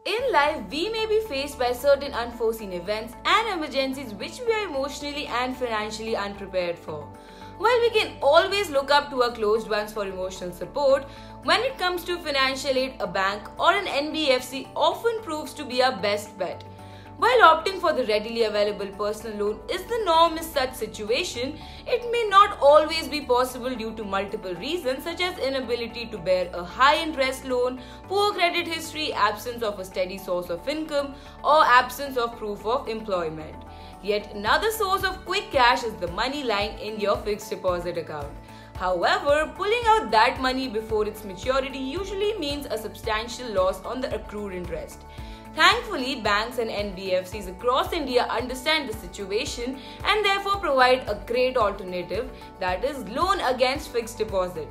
In life, we may be faced by certain unforeseen events and emergencies which we are emotionally and financially unprepared for. While we can always look up to our closed ones for emotional support, when it comes to financial aid, a bank or an NBFC often proves to be our best bet. While opting for the readily available personal loan is the norm in such situation, it may not always be possible due to multiple reasons such as inability to bear a high interest loan, poor credit history, absence of a steady source of income, or absence of proof of employment. Yet another source of quick cash is the money lying in your fixed deposit account. However, pulling out that money before its maturity usually means a substantial loss on the accrued interest. Thankfully, banks and NBFCs across India understand the situation and therefore provide a great alternative, that is, loan against fixed deposit.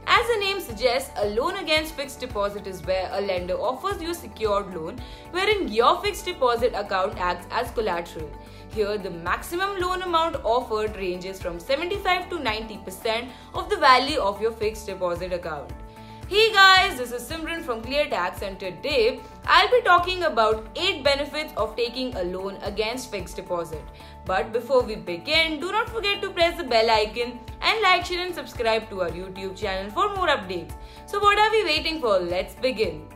As the name suggests, a loan against fixed deposit is where a lender offers you a secured loan wherein your fixed deposit account acts as collateral. Here, the maximum loan amount offered ranges from 75 to 90% of the value of your fixed deposit account. Hey guys, this is Simran from ClearTax and today I'll be talking about 8 benefits of taking a loan against fixed deposit. But before we begin, do not forget to press the bell icon and like, share and subscribe to our YouTube channel for more updates. So what are we waiting for? Let's begin.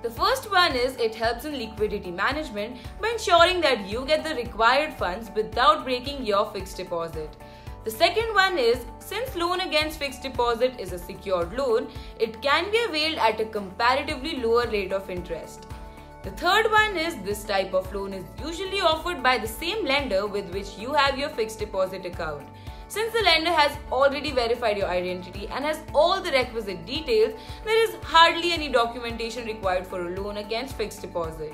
The first one is it helps in liquidity management by ensuring that you get the required funds without breaking your fixed deposit. The second one is, since loan against fixed deposit is a secured loan, it can be availed at a comparatively lower rate of interest. The third one is, this type of loan is usually offered by the same lender with which you have your fixed deposit account. Since the lender has already verified your identity and has all the requisite details, there is hardly any documentation required for a loan against fixed deposit.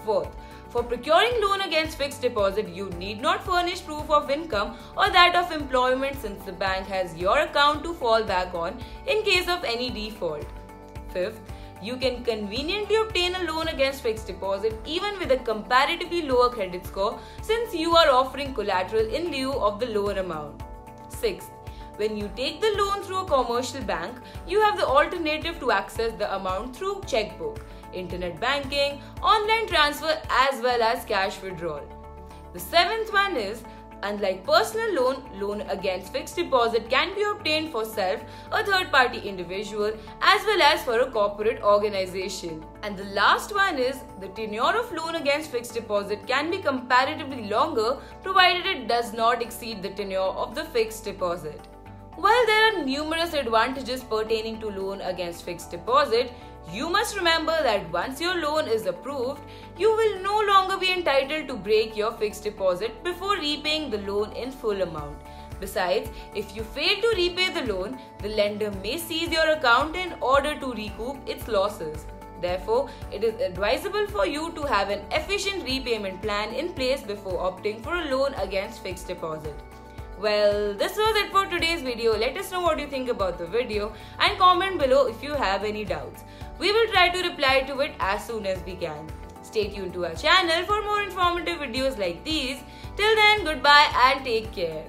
Fourth, for procuring loan against fixed deposit, you need not furnish proof of income or that of employment since the bank has your account to fall back on in case of any default. Fifth, you can conveniently obtain a loan against fixed deposit even with a comparatively lower credit score since you are offering collateral in lieu of the lower amount. Sixth, when you take the loan through a commercial bank, you have the alternative to access the amount through checkbook, internet banking, online transfer as well as cash withdrawal. The seventh one is, unlike personal loan, loan against fixed deposit can be obtained for self, a third-party individual as well as for a corporate organization. And the last one is, the tenure of loan against fixed deposit can be comparatively longer provided it does not exceed the tenure of the fixed deposit. While there are numerous advantages pertaining to loan against fixed deposit, you must remember that once your loan is approved, you will no longer be entitled to break your fixed deposit before repaying the loan in full amount. Besides, if you fail to repay the loan, the lender may seize your account in order to recoup its losses. Therefore, it is advisable for you to have an efficient repayment plan in place before opting for a loan against fixed deposit. Well, this was it for today's video. Let us know what you think about the video and comment below if you have any doubts. We will try to reply to it as soon as we can. Stay tuned to our channel for more informative videos like these. Till then, goodbye and take care.